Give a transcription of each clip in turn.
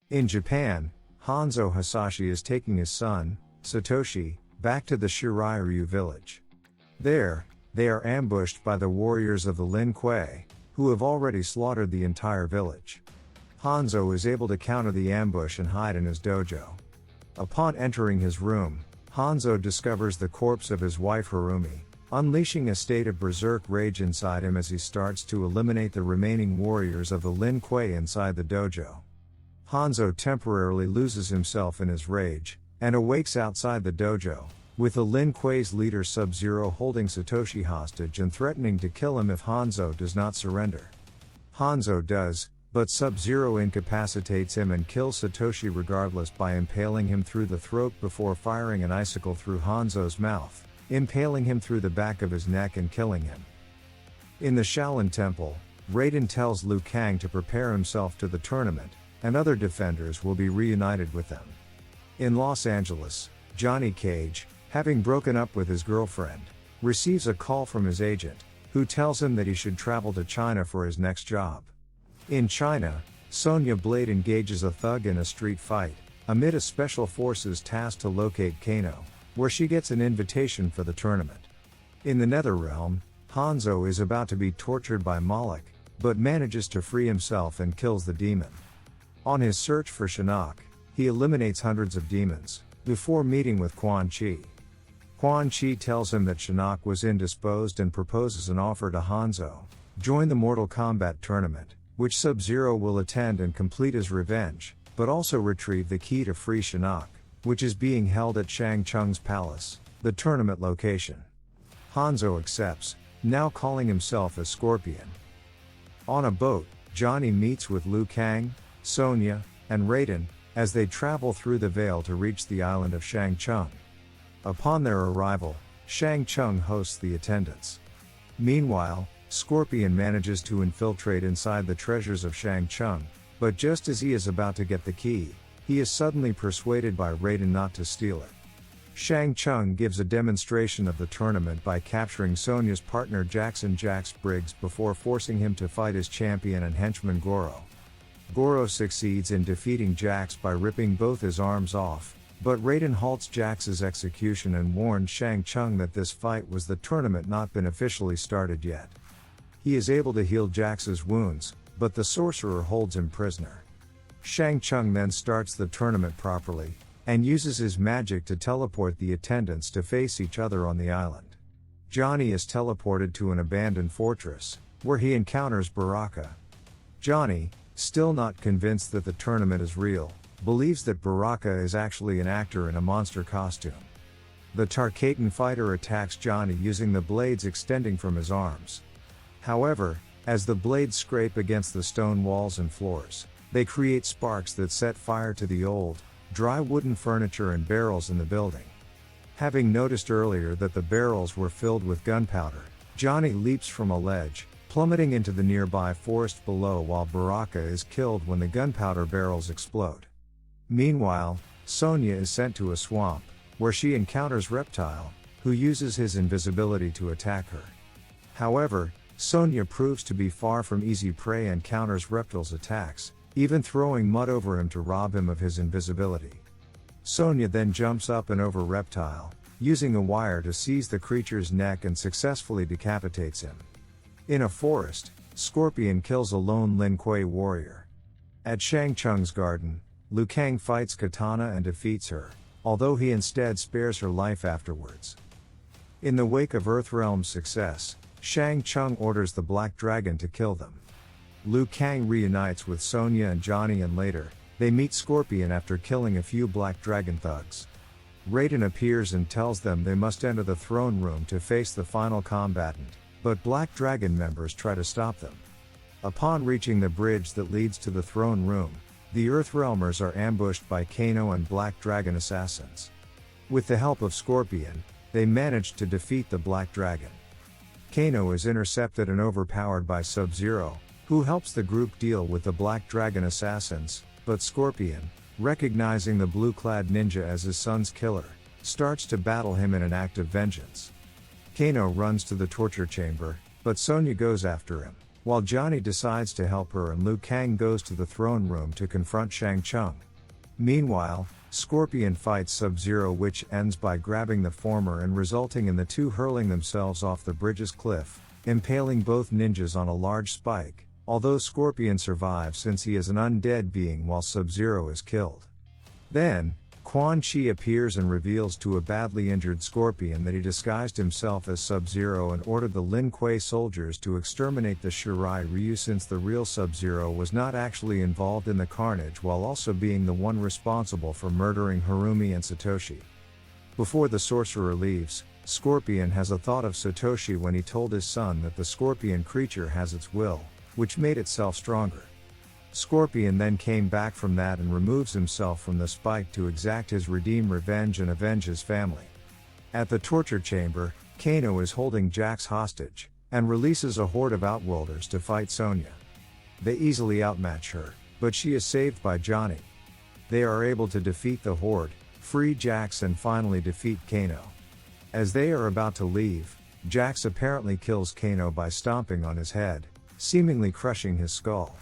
In Japan, Hanzo Hasashi is taking his son, Satoshi, back to the Shiraiyu village. There, they are ambushed by the warriors of the Lin Kuei, who have already slaughtered the entire village. Hanzo is able to counter the ambush and hide in his dojo. Upon entering his room, Hanzo discovers the corpse of his wife Harumi, unleashing a state of berserk rage inside him as he starts to eliminate the remaining warriors of the Lin Kuei inside the dojo. Hanzo temporarily loses himself in his rage, and awakes outside the dojo, with the Lin Kuei's leader Sub-Zero holding Satoshi hostage and threatening to kill him if Hanzo does not surrender. Hanzo does, but Sub-Zero incapacitates him and kills Satoshi regardless by impaling him through the throat before firing an icicle through Hanzo's mouth, impaling him through the back of his neck and killing him. In the Shaolin Temple, Raiden tells Liu Kang to prepare himself to the tournament, and other defenders will be reunited with them. In Los Angeles, Johnny Cage, having broken up with his girlfriend, receives a call from his agent, who tells him that he should travel to China for his next job. In China, Sonya Blade engages a thug in a street fight, amid a special forces tasked to locate Kano, where she gets an invitation for the tournament. In the Netherrealm, Hanzo is about to be tortured by Moloch, but manages to free himself and kills the demon. On his search for Shinnok, he eliminates hundreds of demons, before meeting with Quan Chi. Quan Chi tells him that Shinnok was indisposed and proposes an offer to Hanzo: join the Mortal Kombat tournament, which Sub-Zero will attend and complete his revenge, but also retrieve the key to free Shinnok, which is being held at Shang Tsung's palace, the tournament location. Hanzo accepts, now calling himself as Scorpion. On a boat, Johnny meets with Liu Kang, Sonya, and Raiden, as they travel through the Vale to reach the island of Shang Tsung. Upon their arrival, Shang Tsung hosts the attendants. Meanwhile, Scorpion manages to infiltrate inside the treasures of Shang Tsung, but just as he is about to get the key, he is suddenly persuaded by Raiden not to steal it. Shang Tsung gives a demonstration of the tournament by capturing Sonya's partner Jackson Jax Briggs before forcing him to fight his champion and henchman Goro. Goro succeeds in defeating Jax by ripping both his arms off, but Raiden halts Jax's execution and warns Shang Tsung that this fight was the tournament not been officially started yet. He is able to heal Jax's wounds, but the sorcerer holds him prisoner. Shang Tsung then starts the tournament properly, and uses his magic to teleport the attendants to face each other on the island. Johnny is teleported to an abandoned fortress, where he encounters Baraka. Johnny, still not convinced that the tournament is real, believes that Baraka is actually an actor in a monster costume. The Tarkatan fighter attacks Johnny using the blades extending from his arms. However, as the blades scrape against the stone walls and floors, they create sparks that set fire to the old, dry wooden furniture and barrels in the building. Having noticed earlier that the barrels were filled with gunpowder, Johnny leaps from a ledge, plummeting into the nearby forest below while Baraka is killed when the gunpowder barrels explode. Meanwhile, Sonya is sent to a swamp, where she encounters Reptile, who uses his invisibility to attack her. However, Sonya proves to be far from easy prey and counters Reptile's attacks, even throwing mud over him to rob him of his invisibility. Sonya then jumps up and over Reptile, using a wire to seize the creature's neck and successfully decapitates him. In a forest, Scorpion kills a lone Lin Kuei warrior. At Shang Tsung's garden, Liu Kang fights Katana and defeats her, although he instead spares her life afterwards. In the wake of Earthrealm's success, Shang Tsung orders the Black Dragon to kill them. Liu Kang reunites with Sonya and Johnny, and later, they meet Scorpion after killing a few Black Dragon thugs. Raiden appears and tells them they must enter the throne room to face the final combatant, but Black Dragon members try to stop them. Upon reaching the bridge that leads to the throne room, the Earthrealmers are ambushed by Kano and Black Dragon assassins. With the help of Scorpion, they manage to defeat the Black Dragon. Kano is intercepted and overpowered by Sub-Zero, who helps the group deal with the Black Dragon assassins, but Scorpion, recognizing the blue-clad ninja as his son's killer, starts to battle him in an act of vengeance. Kano runs to the torture chamber, but Sonya goes after him. while Johnny decides to help her and Liu Kang goes to the throne room to confront Shang Tsung. Meanwhile, Scorpion fights Sub-Zero, which ends by grabbing the former and resulting in the two hurling themselves off the bridge's cliff, impaling both ninjas on a large spike, although Scorpion survives since he is an undead being while Sub-Zero is killed. Then, Quan Chi appears and reveals to a badly injured Scorpion that he disguised himself as Sub-Zero and ordered the Lin Kuei soldiers to exterminate the Shirai Ryu since the real Sub-Zero was not actually involved in the carnage, while also being the one responsible for murdering Harumi and Satoshi. Before the sorcerer leaves, Scorpion has a thought of Satoshi when he told his son that the scorpion creature has its will, which made itself stronger. Scorpion then came back from that and removes himself from the spike to exact his revenge and avenge his family. At the torture chamber, Kano is holding Jax hostage, and releases a horde of Outworlders to fight Sonya. They easily outmatch her, but she is saved by Johnny. They are able to defeat the horde, free Jax and finally defeat Kano. As they are about to leave, Jax apparently kills Kano by stomping on his head, seemingly crushing his skull.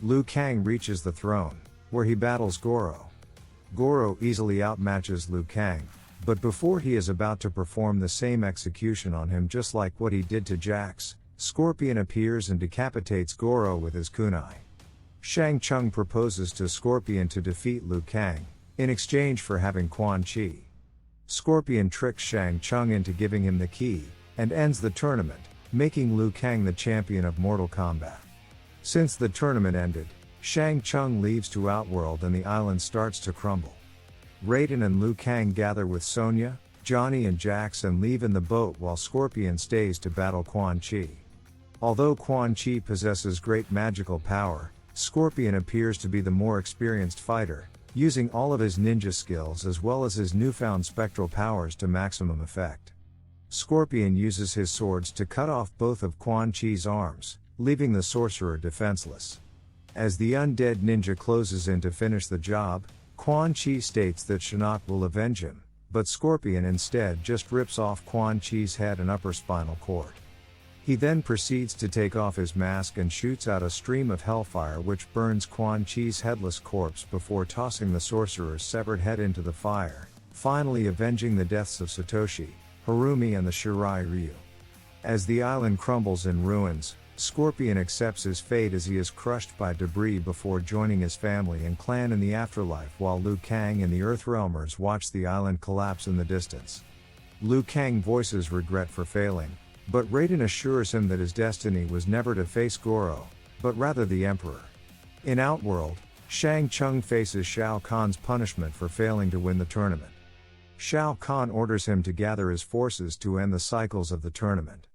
Liu Kang reaches the throne, where he battles Goro. Goro easily outmatches Liu Kang, but before he is about to perform the same execution on him just like what he did to Jax, Scorpion appears and decapitates Goro with his kunai. Shang Tsung proposes to Scorpion to defeat Liu Kang, in exchange for having Quan Chi. Scorpion tricks Shang Tsung into giving him the key, and ends the tournament, making Liu Kang the champion of Mortal Kombat. Since the tournament ended, Shang Tsung leaves to Outworld and the island starts to crumble. Raiden and Liu Kang gather with Sonya, Johnny and Jax and leave in the boat while Scorpion stays to battle Quan Chi. Although Quan Chi possesses great magical power, Scorpion appears to be the more experienced fighter, using all of his ninja skills as well as his newfound spectral powers to maximum effect. Scorpion uses his swords to cut off both of Quan Chi's arms, leaving the sorcerer defenseless. As the undead ninja closes in to finish the job, Quan Chi states that Shinnok will avenge him, but Scorpion instead just rips off Quan Chi's head and upper spinal cord. He then proceeds to take off his mask and shoots out a stream of hellfire which burns Quan Chi's headless corpse before tossing the sorcerer's severed head into the fire, finally avenging the deaths of Satoshi, Harumi and the Shirai Ryu. As the island crumbles in ruins, Scorpion accepts his fate as he is crushed by debris before joining his family and clan in the afterlife, while Liu Kang and the Earthrealmers watch the island collapse in the distance. Liu Kang voices regret for failing, but Raiden assures him that his destiny was never to face Goro, but rather the Emperor. In Outworld, Shang Tsung faces Shao Kahn's punishment for failing to win the tournament. Shao Kahn orders him to gather his forces to end the cycles of the tournament.